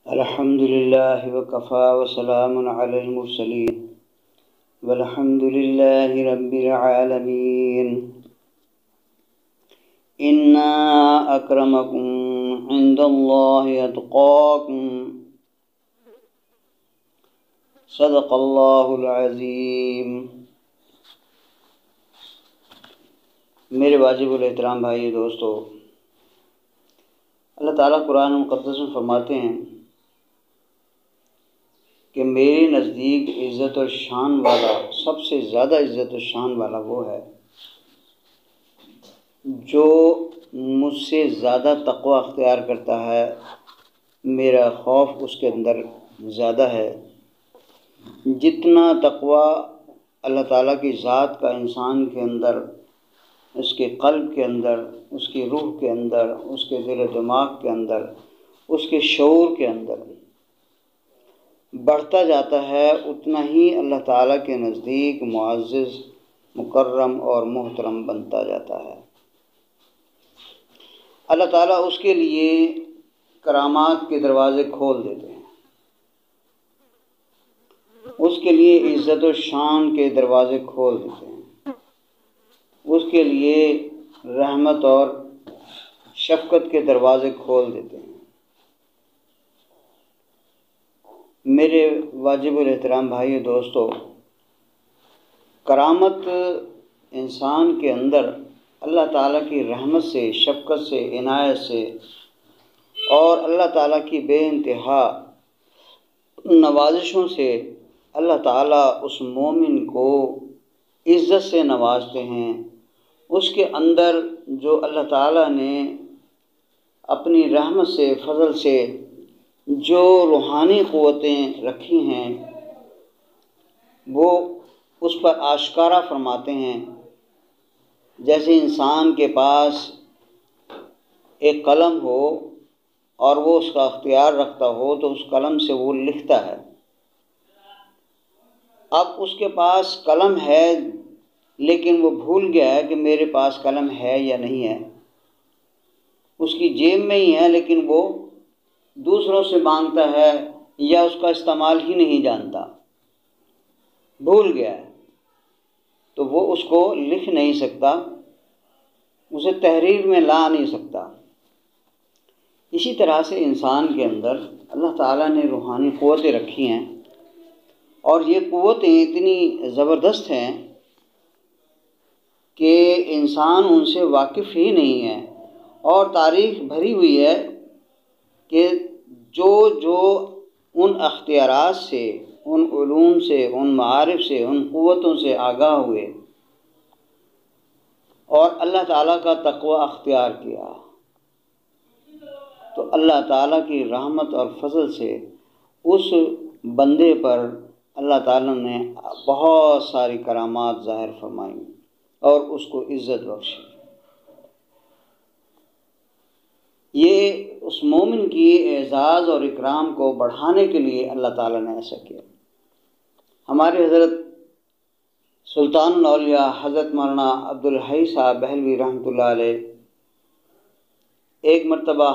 الحمد للہ وکفا وسلام علی المرسلین والحمد للہ رب العالمین انا اکرمکم عند اللہ اتقاکم صدق اللہ العظیم۔ میرے واجب الاحترام بھائی دوستو، اللہ تعالیٰ قرآن مقدس میں فرماتے ہیں کہ میرے نزدیک عزت و شان والا، سب سے زیادہ عزت و شان والا وہ ہے جو مجھ سے زیادہ تقوی اختیار کرتا ہے، میرا خوف اس کے اندر زیادہ ہے۔ جتنا تقوی اللہ تعالیٰ کی ذات کا انسان کے اندر، اس کے قلب کے اندر، اس کی روح کے اندر، اس کے دل و دماغ کے اندر، اس کے شعور کے اندر بڑھتا جاتا ہے، اتنا ہی اللہ تعالیٰ کے نزدیک معزز، مکرم اور محترم بنتا جاتا ہے۔ اللہ تعالیٰ اس کے لیے کرامات کے دروازے کھول دیتے ہیں، اس کے لیے عزت و شان کے دروازے کھول دیتے ہیں، اس کے لیے رحمت اور شفقت کے دروازے کھول دیتے ہیں۔ میرے واجب الاحترام بھائی دوستو، کرامت انسان کے اندر اللہ تعالیٰ کی رحمت سے، شفقت سے، عنایت سے اور اللہ تعالیٰ کی بے انتہا نوازشوں سے اللہ تعالیٰ اس مومن کو عزت سے نوازتے ہیں۔ اس کے اندر جو اللہ تعالیٰ نے اپنی رحمت سے، فضل سے جو روحانی قوتیں رکھی ہیں وہ اس پر آشکارا فرماتے ہیں۔ جیسے انسان کے پاس ایک قلم ہو اور وہ اس کا اختیار رکھتا ہو تو اس قلم سے وہ لکھتا ہے۔ اب اس کے پاس قلم ہے لیکن وہ بھول گیا ہے کہ میرے پاس قلم ہے یا نہیں ہے، اس کی جیب میں ہی ہے لیکن وہ دوسروں سے مانگتا ہے یا اس کا استعمال ہی نہیں جانتا، بھول گیا ہے، تو وہ اس کو لکھ نہیں سکتا، اسے تحریر میں لا نہیں سکتا۔ اسی طرح سے انسان کے اندر اللہ تعالیٰ نے روحانی قوتیں رکھی ہیں اور یہ قوتیں اتنی زبردست ہیں کہ انسان ان سے واقف ہی نہیں ہے، اور تاریخ بھری ہوئی ہے کہ جو ان اختیارات سے، ان علوم سے، ان معارف سے، ان قوتوں سے آگاہ ہوئے اور اللہ تعالیٰ کا تقوی اختیار کیا تو اللہ تعالیٰ کی رحمت اور فضل سے اس بندے پر اللہ تعالیٰ نے بہت ساری کرامات ظاہر فرمائیں اور اس کو عزت بخشی۔ یہ اس مومن کی اعزاز اور اکرام کو بڑھانے کے لیے اللہ تعالیٰ نے ایسا کیا۔ ہمارے حضرت سلطان الاولیاء حضرت مولانا عبدالحی صاحب بہلوی رحمۃ اللہ علیہ، ایک مرتبہ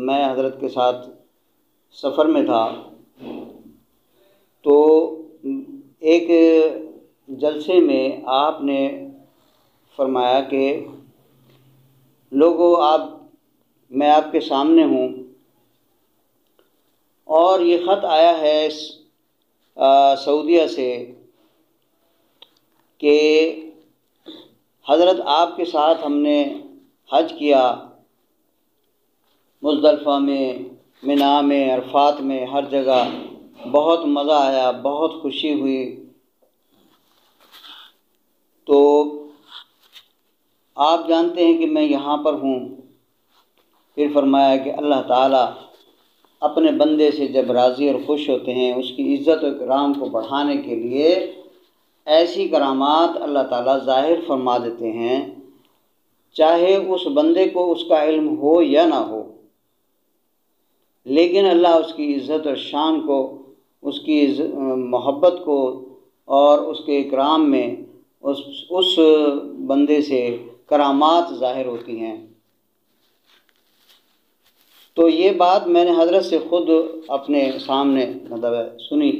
میں حضرت کے ساتھ سفر میں تھا تو ایک جلسے میں آپ نے فرمایا کہ لوگوں، میں آپ کے سامنے ہوں اور یہ خط آیا ہے سعودیہ سے کہ حضرت آپ کے ساتھ ہم نے حج کیا، مزدلفہ میں، منی میں، عرفات میں، ہر جگہ بہت مزہ آیا، بہت خوشی ہوئی۔ تو آپ جانتے ہیں کہ میں یہاں پر ہوں۔ پھر فرمایا کہ اللہ تعالیٰ اپنے بندے سے جب راضی اور خوش ہوتے ہیں، اس کی عزت و اکرام کو بڑھانے کے لیے ایسی کرامات اللہ تعالیٰ ظاہر فرما دیتے ہیں، چاہے اس بندے کو اس کا علم ہو یا نہ ہو، لیکن اللہ اس کی عزت اور شان کو، اس کی محبت کو اور اس کے اکرام میں اس بندے سے کرامات ظاہر ہوتی ہیں۔ تو یہ بات میں نے حضرت سے خود اپنے سامنے سنی،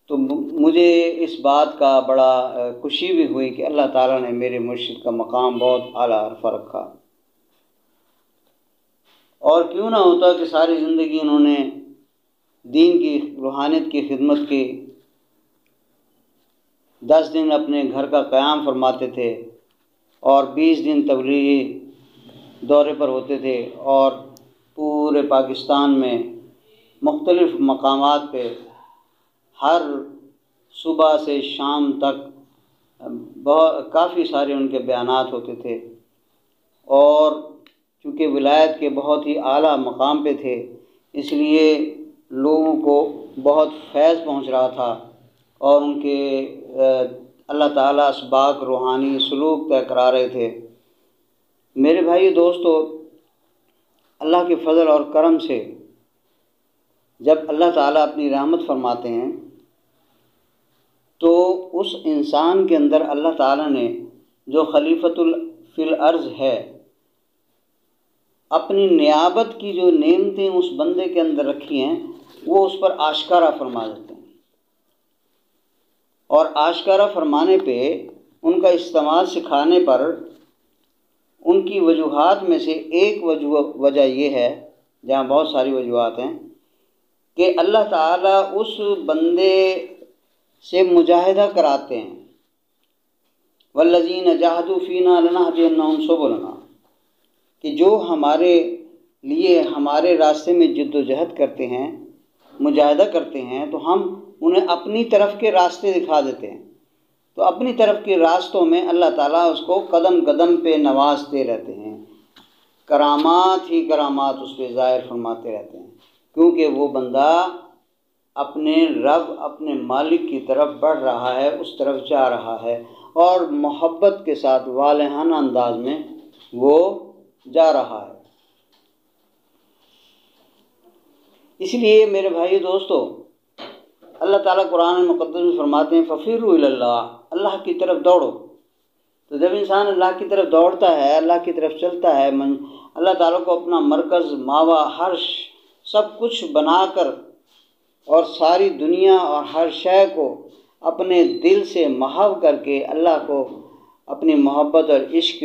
تو مجھے اس بات کا بڑا خوشی بھی ہوئی کہ اللہ تعالیٰ نے میرے مرشد کا مقام بہت اعلیٰ عرفہ رکھا۔ اور کیوں نہ ہوتا کہ ساری زندگی انہوں نے دین کی روحانیت کی خدمت کی، 10 دن اپنے گھر کا قیام فرماتے تھے اور 20 دن تبلیغی دورے پر ہوتے تھے، اور پورے پاکستان میں مختلف مقامات پہ ہر صبح سے شام تک کافی سارے ان کے بیانات ہوتے تھے، اور چونکہ ولایت کے بہت ہی اعلیٰ مقام پہ تھے اس لیے لوگوں کو بہت فیض پہنچ رہا تھا، اور ان کے اللہ تعالیٰ اسباق روحانی سلوک طے کرا رہے تھے۔ میرے بھائی دوستو، اللہ کے فضل اور کرم سے جب اللہ تعالیٰ اپنی رحمت فرماتے ہیں تو اس انسان کے اندر اللہ تعالیٰ نے جو خلیفۃ فی الارض ہے، اپنی نیابت کی جو نعمتیں اس بندے کے اندر رکھی ہیں وہ اس پر آشکارا فرما دیتے ہیں، اور آشکارا فرمانے پہ ان کا استعمال سکھانے پر ان کی وجوہات میں سے ایک وجہ یہ ہے، جہاں بہت ساری وجوہات ہیں، کہ اللہ تعالیٰ اس بندے سے مجاہدہ کراتے ہیں، والذین جاہدوا فینا لنہدینہم سبلنا، کہ جو ہمارے لیے ہمارے راستے میں جد و جہد کرتے ہیں، مجاہدہ کرتے ہیں، تو ہم انہیں اپنی طرف کے راستے دکھا دیتے ہیں، تو اپنی طرف کے راستوں میں اللہ تعالیٰ اس کو قدم قدم پہ نوازتے رہتے ہیں، کرامات ہی کرامات اس پہ ظاہر فرماتے رہتے ہیں، کیونکہ وہ بندہ اپنے رب اپنے مالک کی طرف بڑھ رہا ہے، اس طرف جا رہا ہے، اور محبت کے ساتھ والہانہ انداز میں وہ جا رہا ہے۔ اس لیے میرے بھائی دوستو، اللہ تعالیٰ قرآن مقدس میں فرماتے ہیں فَفِرُّوا إِلَى اللَّهِ، اللہ کی طرف دوڑو۔ تو جب انسان اللہ کی طرف دوڑتا ہے، اللہ کی طرف چلتا ہے، اللہ تعالیٰ کو اپنا مرکز، ماوا، ہر سب کچھ بنا کر، اور ساری دنیا اور ہر شے کو اپنے دل سے محو کر کے اللہ کو اپنی محبت اور عشق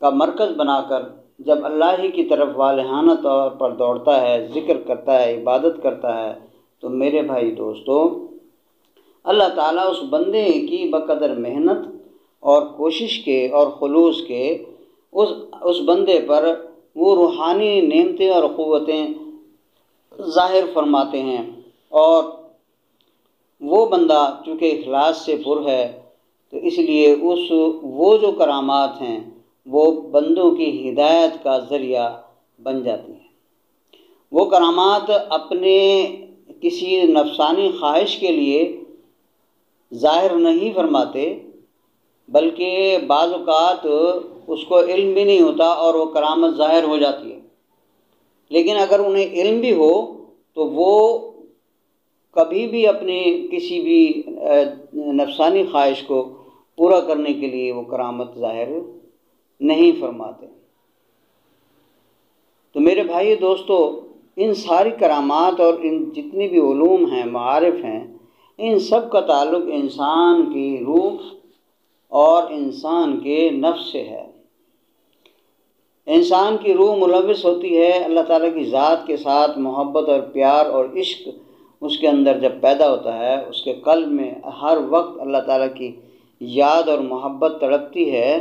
کا مرکز بنا کر جب اللہ ہی کی طرف والہانہ طور پر دوڑتا ہے، ذکر کرتا ہے، عبادت کرتا ہے، تو میرے بھائی دوستو، اللہ تعالیٰ اس بندے کی بقدر محنت اور کوشش کے اور خلوص کے اس بندے پر وہ روحانی نعمتیں اور قوتیں ظاہر فرماتے ہیں، اور وہ بندہ چونکہ اخلاص سے پر ہے تو اس لیے وہ جو کرامات ہیں وہ بندوں کی ہدایت کا ذریعہ بن جاتی ہیں۔ وہ کرامات اپنے کسی نفسانی خواہش کے لیے ظاہر نہیں فرماتے، بلکہ بعض اوقات اس کو علم بھی نہیں ہوتا اور وہ کرامت ظاہر ہو جاتی ہے، لیکن اگر انہیں علم بھی ہو تو وہ کبھی بھی اپنی کسی بھی نفسانی خواہش کو پورا کرنے کے لیے وہ کرامت ظاہر نہیں فرماتے۔ تو میرے بھائی دوستو، ان ساری کرامات اور ان جتنی بھی علوم ہیں، معارف ہیں، ان سب کا تعلق انسان کی روح اور انسان کے نفس سے ہے۔ انسان کی روح ملوث ہوتی ہے اللہ تعالیٰ کی ذات کے ساتھ، محبت اور پیار اور عشق اس کے اندر جب پیدا ہوتا ہے، اس کے قلب میں ہر وقت اللہ تعالیٰ کی یاد اور محبت تڑپتی ہے،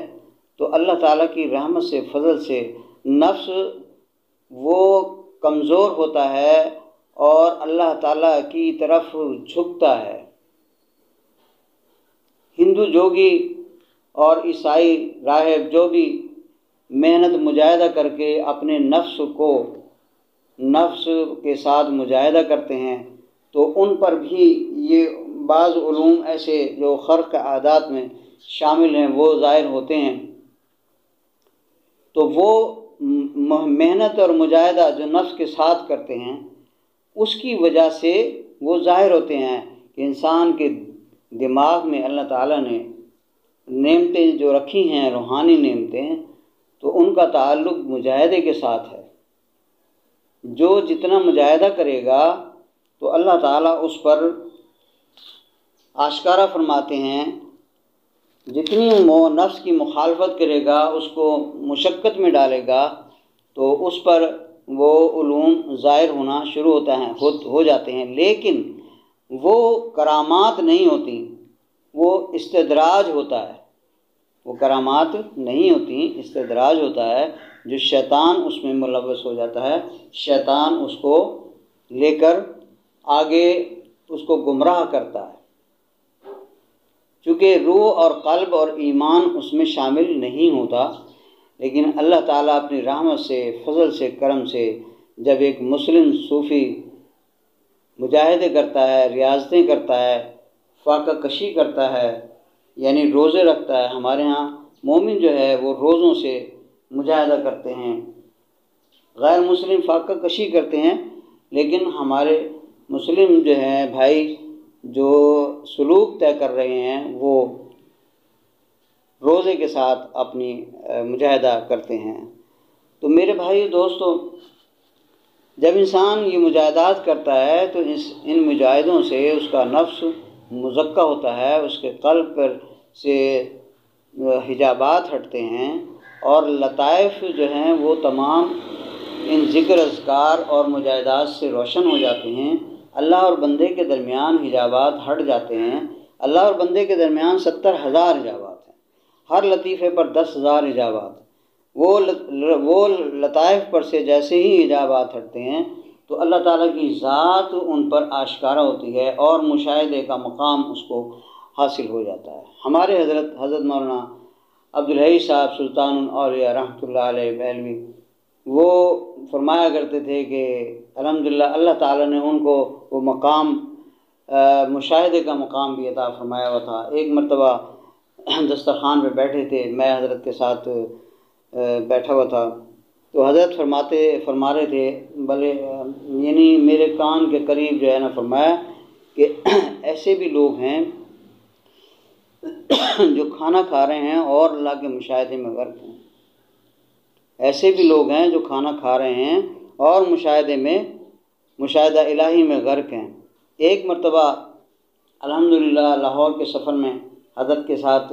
تو اللہ تعالیٰ کی رحمت سے، فضل سے نفس وہ کمزور ہوتا ہے اور اللہ تعالیٰ کی طرف جھکتا ہے۔ ہندو جوگی اور عیسائی راہب جو بھی محنت مجاہدہ کر کے اپنے نفس کے ساتھ مجاہدہ کرتے ہیں، تو ان پر بھی یہ بعض علوم ایسے جو خرق عادات میں شامل ہیں وہ ظاہر ہوتے ہیں۔ تو وہ محنت اور مجاہدہ جو نفس کے ساتھ کرتے ہیں اس کی وجہ سے وہ ظاہر ہوتے ہیں کہ انسان کے دماغ میں اللہ تعالیٰ نے نعمتیں جو رکھی ہیں، روحانی نعمتیں، تو ان کا تعلق مجاہدے کے ساتھ ہے۔ جو جتنا مجاہدہ کرے گا تو اللہ تعالیٰ اس پر آشکارا فرماتے ہیں، جتنی وہ نفس کی مخالفت کرے گا، اس کو مشقت میں ڈالے گا، تو اس پر وہ علوم ظاہر ہونا شروع ہو جاتے ہیں، لیکن وہ کرامات نہیں ہوتی، وہ استدراج ہوتا ہے، وہ کرامات نہیں ہوتی، استدراج ہوتا ہے، جو شیطان اس میں ملوث ہو جاتا ہے، شیطان اس کو لے کر آگے اس کو گمراہ کرتا ہے، چونکہ روح اور قلب اور ایمان اس میں شامل نہیں ہوتا۔ لیکن اللہ تعالیٰ اپنی رحمت سے، فضل سے، کرم سے جب ایک مسلم صوفی مجاہدے کرتا ہے، ریاضتیں کرتا ہے، فاقہ کشی کرتا ہے، یعنی روزے رکھتا ہے، ہمارے ہاں مومن جو ہے وہ روزوں سے مجاہدہ کرتے ہیں، غیر مسلم فاقہ کشی کرتے ہیں، لیکن ہمارے مسلم جو ہیں بھائی جو سلوک طے کر رہے ہیں وہ روزے کے ساتھ اپنی مجاہدہ کرتے ہیں۔ تو میرے بھائی دوستو، جب انسان یہ مجاہدات کرتا ہے تو ان مجاہدوں سے اس کا نفس مزکہ ہوتا ہے، اس کے قلب پر سے حجابات ہٹتے ہیں، اور لطائف جو ہیں وہ تمام ان ذکر اذکار اور مجاہدات سے روشن ہو جاتے ہیں، اللہ اور بندے کے درمیان حجابات ہٹ جاتے ہیں۔ اللہ اور بندے کے درمیان 70,000 حجابات ہیں، ہر لطیفے پر 10,000 حجابات، وہ لطائف پر سے جیسے ہی حجابات ہٹتے ہیں تو اللہ تعالیٰ کی ذات ان پر آشکارا ہوتی ہے اور مشاہدے کا مقام اس کو حاصل ہو جاتا ہے۔ ہمارے حضرت مولانا عبدالحی صاحب سلطان الاولیاء رحمۃ اللہ علیہ بریلوی، وہ فرمایا کرتے تھے کہ الحمدللہ اللہ تعالیٰ نے ان کو وہ مقام مشاہدے کا مقام بھی عطا فرمایا ہوا تھا۔ ایک مرتبہ دسترخوان پہ بیٹھے تھے، میں حضرت کے ساتھ بیٹھا ہوا تھا، تو حضرت فرما رہے تھے، بھلے یعنی میرے کان کے قریب جو ہے نا، فرمایا کہ ایسے بھی لوگ ہیں جو کھانا کھا رہے ہیں اور اللہ کے مشاہدے میں غرق ہیں، ایسے بھی لوگ ہیں جو کھانا کھا رہے ہیں اور مشاہدہ الہی میں غرق ہیں۔ ایک مرتبہ الحمدللہ لاہور کے سفر میں حضرت کے ساتھ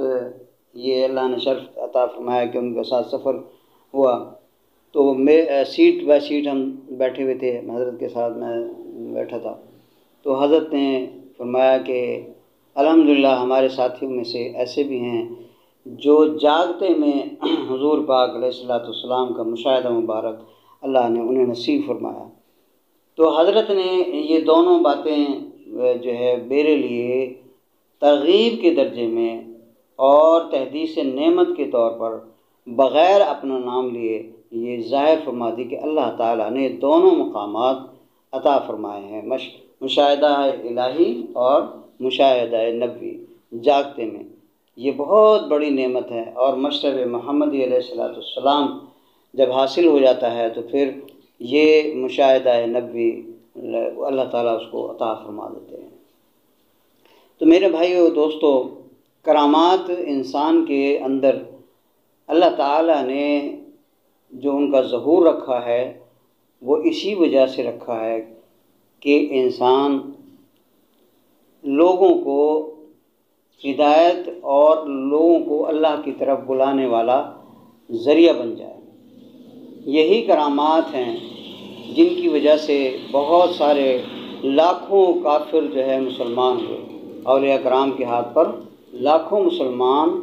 یہ اللہ نے شرف عطا فرمایا کہ ان کے ساتھ سفر ہوا، تو سیٹ بائی سیٹ ہم بیٹھے ہوئے تھے، حضرت کے ساتھ میں بیٹھا تھا، تو حضرت نے فرمایا کہ الحمدللہ ہمارے ساتھیوں میں سے ایسے بھی ہیں جو جاگتے میں حضور پاک علیہ الصلوۃ والسلام کا مشاہدہ مبارک اللہ نے انہیں نصیب فرمایا۔ تو حضرت نے یہ دونوں باتیں جو ہے میرے لیے ترغیب کے درجے میں اور تحدیث نعمت کے طور پر بغیر اپنا نام لیے یہ ظاہر فرما دی کہ اللہ تعالیٰ نے دونوں مقامات عطا فرمائے ہیں، مشاہدہ الہی اور مشاہدہ نبوی جاگتے میں۔ یہ بہت بڑی نعمت ہے، اور مشرب محمدی علیہ الصلوۃ والسلام جب حاصل ہو جاتا ہے تو پھر یہ مشاہدہ نبوی اللہ تعالیٰ اس کو عطا فرما دیتے ہیں۔ تو میرے بھائیو دوستو، کرامات انسان کے اندر اللہ تعالیٰ نے جو ان کا ظہور رکھا ہے وہ اسی وجہ سے رکھا ہے کہ انسان لوگوں کو ہدایت اور لوگوں کو اللہ کی طرف بلانے والا ذریعہ بن جائے۔ یہی کرامات ہیں جن کی وجہ سے بہت سارے لاکھوں کافر جو ہے مسلمان ہوئے، اولیاء کرام کے ہاتھ پر لاکھوں مسلمان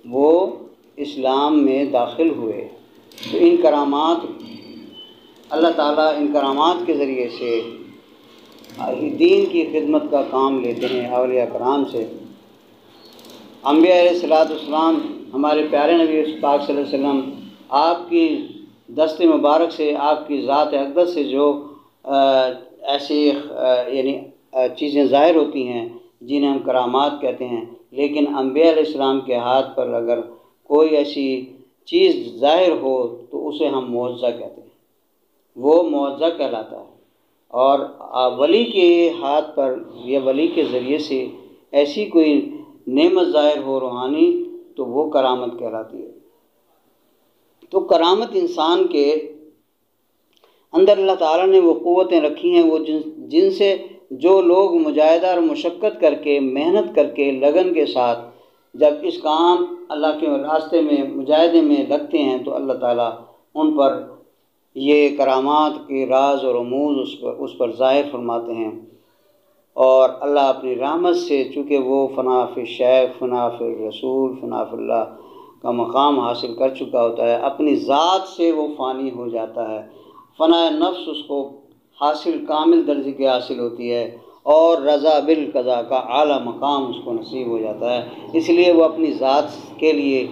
وہ اسلام میں داخل ہوئے۔ تو ان کرامات اللہ تعالیٰ ان کرامات کے ذریعے سے دین کی خدمت کا کام لیتے ہیں اولیاء کرام سے۔ انبیاء علیہ الصلوۃ والسلام، ہمارے پیارے نبی پاک صلی اللہ علیہ وسلم، آپ کی دست مبارک سے، آپ کی ذات اقدس سے جو ایسی یعنی چیزیں ظاہر ہوتی ہیں جنہیں ہم کرامات کہتے ہیں، لیکن انبیاء علیہ السلام کے ہاتھ پر اگر کوئی ایسی چیز ظاہر ہو تو اسے ہم معجزہ کہتے ہیں، وہ معجزہ کہلاتا ہے۔ اور ولی کے ہاتھ پر یا ولی کے ذریعے سے ایسی کوئی نعمت ظاہر ہو روحانی تو وہ کرامت کہلاتی ہے۔ تو کرامت انسان کے اندر اللہ تعالیٰ نے وہ قوتیں رکھی ہیں، وہ جن سے جو لوگ مجاہدہ اور مشقت کر کے، محنت کر کے، لگن کے ساتھ جب اس کام اللہ کے راستے میں مجاہدے میں لگتے ہیں تو اللہ تعالیٰ ان پر یہ کرامات کے راز اور رموز اس پر ظاہر فرماتے ہیں۔ اور اللہ اپنی رحمت سے، چونکہ وہ فنا فی الشیخ، فنا فی الرسول، فنا فی اللہ کا مقام حاصل کر چکا ہوتا ہے، اپنی ذات سے وہ فانی ہو جاتا ہے، فنا نفس اس کو حاصل، کامل درجے کی حاصل ہوتی ہے، اور رضا بالقضاء کا اعلیٰ مقام اس کو نصیب ہو جاتا ہے۔ اس لیے وہ اپنی ذات کے لیے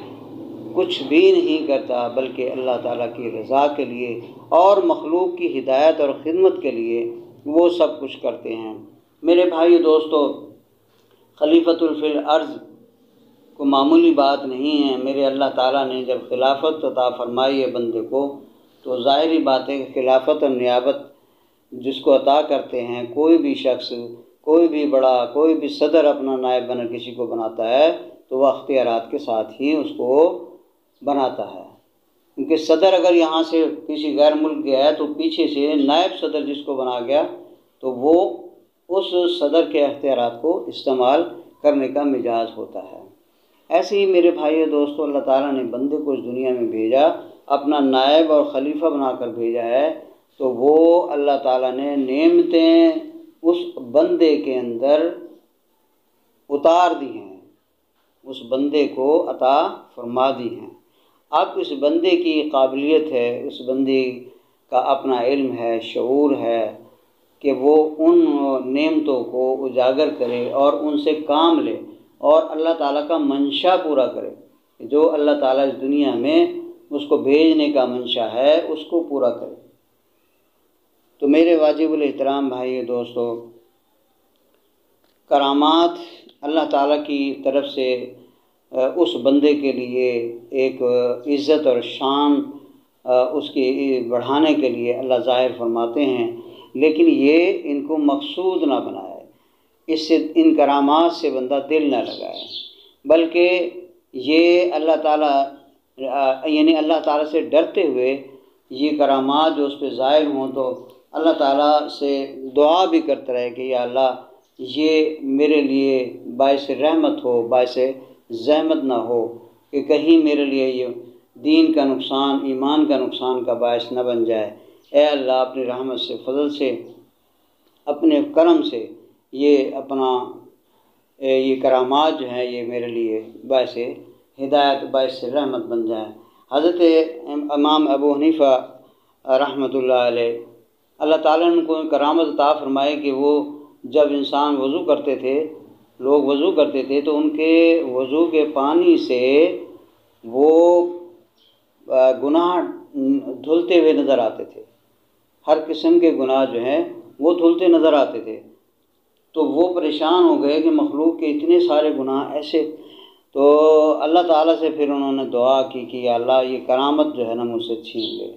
کچھ بھی نہیں کرتا، بلکہ اللہ تعالیٰ کی رضا کے لیے اور مخلوق کی ہدایت اور خدمت کے لیے وہ سب کچھ کرتے ہیں۔ میرے بھائی دوستو، خلیفۃ فی الارض کو معمولی بات نہیں ہے۔ میرے اللہ تعالیٰ نے جب خلافت عطا فرمائی ہے بندے کو، تو ظاہری بات ہے کہ خلافت اور نیابت جس کو عطا کرتے ہیں، کوئی بھی شخص، کوئی بھی بڑا، کوئی بھی صدر اپنا نائب بنا کسی کو بناتا ہے تو وہ اختیارات کے ساتھ ہی اس کو بناتا ہے، کیونکہ صدر اگر یہاں سے کسی غیر ملک گیا ہے تو پیچھے سے نائب صدر جس کو بنا گیا تو وہ اس صدر کے اختیارات کو استعمال کرنے کا مجاز ہوتا ہے۔ ایسے ہی میرے بھائی اور دوستو، اللہ تعالیٰ نے بندے کو اس دنیا میں بھیجا، اپنا نائب اور خلیفہ بنا کر بھیجا ہے، تو وہ اللہ تعالیٰ نے نعمتیں اس بندے کے اندر اتار دی ہیں، اس بندے کو عطا فرما دی ہیں۔ اب اس بندے کی قابلیت ہے، اس بندے کا اپنا علم ہے، شعور ہے کہ وہ ان نعمتوں کو اجاگر کرے اور ان سے کام لے اور اللہ تعالیٰ کا منشا پورا کرے، جو اللہ تعالیٰ اس دنیا میں اس کو بھیجنے کا منشا ہے اس کو پورا کرے۔ تو میرے واجب الاحترام بھائی دوستو، کرامات اللہ تعالیٰ کی طرف سے اس بندے کے لیے ایک عزت اور شان اس کی بڑھانے کے لیے اللہ ظاہر فرماتے ہیں، لیکن یہ ان کو مقصود نہ بنائے، اس سے ان کرامات سے بندہ دل نہ لگائے، بلکہ یہ اللہ تعالیٰ یعنی اللہ تعالیٰ سے ڈرتے ہوئے یہ کرامات جو اس پہ ظاہر ہوں تو اللہ تعالیٰ سے دعا بھی کرتا رہے کہ یا اللہ یہ میرے لیے باعث رحمت ہو، باعث زحمت نہ ہو کہ کہیں میرے لیے یہ دین کا نقصان، ایمان کا نقصان کا باعث نہ بن جائے۔ اے اللہ اپنی رحمت سے، فضل سے، اپنے کرم سے یہ اپنا یہ کرامات جو ہیں یہ میرے لیے باعث ہدایت، باعث رحمت بن جائیں۔ حضرت امام ابو حنیفہ رحمۃ اللہ علیہ، اللہ تعالیٰ نے ان کو کرامت عطا فرمائے کہ وہ جب انسان وضو کرتے تھے، لوگ وضو کرتے تھے تو ان کے وضو کے پانی سے وہ گناہ دھلتے ہوئے نظر آتے تھے، ہر قسم کے گناہ جو ہیں وہ دھلتے نظر آتے تھے، تو وہ پریشان ہو گئے کہ مخلوق کے اتنے سارے گناہ ایسے، تو اللہ تعالیٰ سے پھر انہوں نے دعا کی کہ یا اللہ یہ کرامت جو ہے نا مجھ سے چھین لے،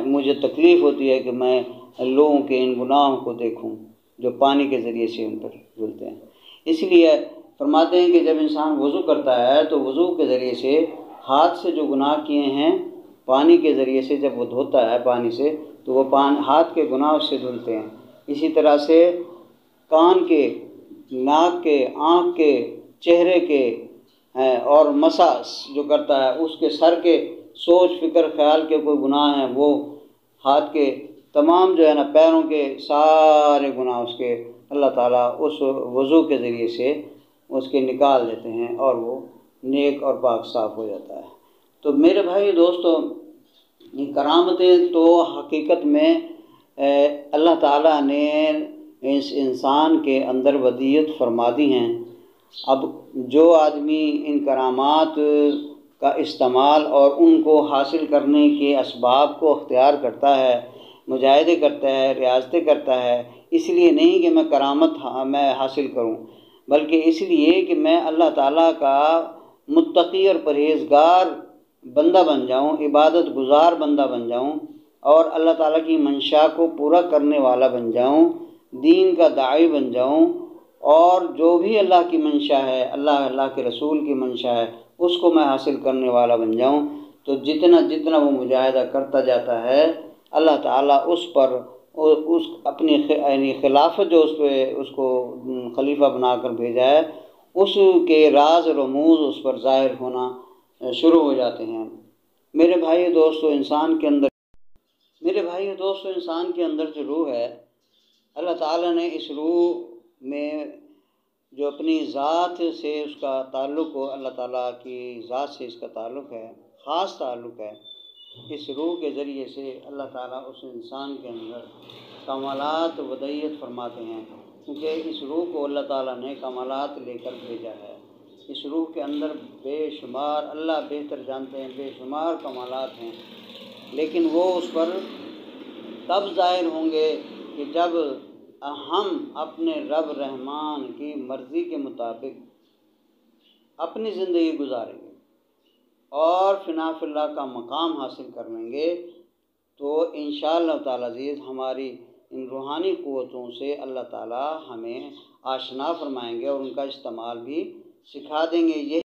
مجھے تکلیف ہوتی ہے کہ میں لوگوں کے ان گناہوں کو دیکھوں جو پانی کے ذریعے سے ان پر دھلتے ہیں۔ اس لیے فرماتے ہیں کہ جب انسان وضو کرتا ہے تو وضو کے ذریعے سے ہاتھ سے جو گناہ کیے ہیں پانی کے ذریعے سے جب وہ دھوتا ہے پانی سے تو وہ ہاتھ کے گناہ اس سے دھلتے ہیں۔ اسی طرح سے کان کے، ناک کے، آنکھ کے، چہرے کے اور مسح جو کرتا ہے اس کے سر کے سوچ فکر خیال کے کوئی گناہ ہیں وہ ہاتھ کے تمام جو ہے نا پیروں کے سارے گناہ اس کے اللہ تعالیٰ اس وضو کے ذریعے سے اس کے نکال دیتے ہیں اور وہ نیک اور پاک صاف ہو جاتا ہے۔ تو میرے بھائی دوستو، یہ کرامتیں تو حقیقت میں اللہ تعالیٰ نے اس انسان کے اندر ودیت فرما دی ہیں۔ اب جو آدمی ان کرامات کا استعمال اور ان کو حاصل کرنے کے اسباب کو اختیار کرتا ہے، مجاہدے کرتا ہے، ریاضتیں کرتا ہے، اس لیے نہیں کہ میں کرامت میں حاصل کروں، بلکہ اس لیے کہ میں اللہ تعالیٰ کا متقی اور پرہیزگار بندہ بن جاؤں، عبادت گزار بندہ بن جاؤں اور اللہ تعالیٰ کی منشا کو پورا کرنے والا بن جاؤں، دین کا داعی بن جاؤں، اور جو بھی اللہ کی منشا ہے، اللہ کے رسول کی منشا ہے اس کو میں حاصل کرنے والا بن جاؤں۔ تو جتنا وہ مجاہدہ کرتا جاتا ہے اللہ تعالیٰ اس پر اس اپنی یعنی خلافت جو اس پہ اس کو خلیفہ بنا کر بھیجا ہے، اس کے راز رموز اس پر ظاہر ہونا شروع ہو جاتے ہیں۔ میرے بھائی دوستو، انسان کے اندر جو روح ہے، اللہ تعالیٰ نے اس روح میں جو اپنی ذات سے اس کا تعلق ہو، اللہ تعالیٰ کی ذات سے اس کا تعلق ہے، خاص تعلق ہے، اس روح کے ذریعے سے اللہ تعالیٰ اس انسان کے اندر کمالات ودیت فرماتے ہیں، کیونکہ اس روح کو اللہ تعالیٰ نے کمالات لے کر بھیجا ہے۔ اس روح کے اندر بے شمار، اللہ بہتر جانتے ہیں، بے شمار کمالات ہیں، لیکن وہ اس پر تب ظاہر ہوں گے کہ جب ہم اپنے رب رحمان کی مرضی کے مطابق اپنی زندگی گزاریں گے اور فنا فی اللہ کا مقام حاصل کر لیں گے، تو انشاءاللہ تعالی عزیز ہماری ان روحانی قوتوں سے اللہ تعالی ہمیں آشنا فرمائیں گے اور ان کا استعمال بھی سکھا دیں گے۔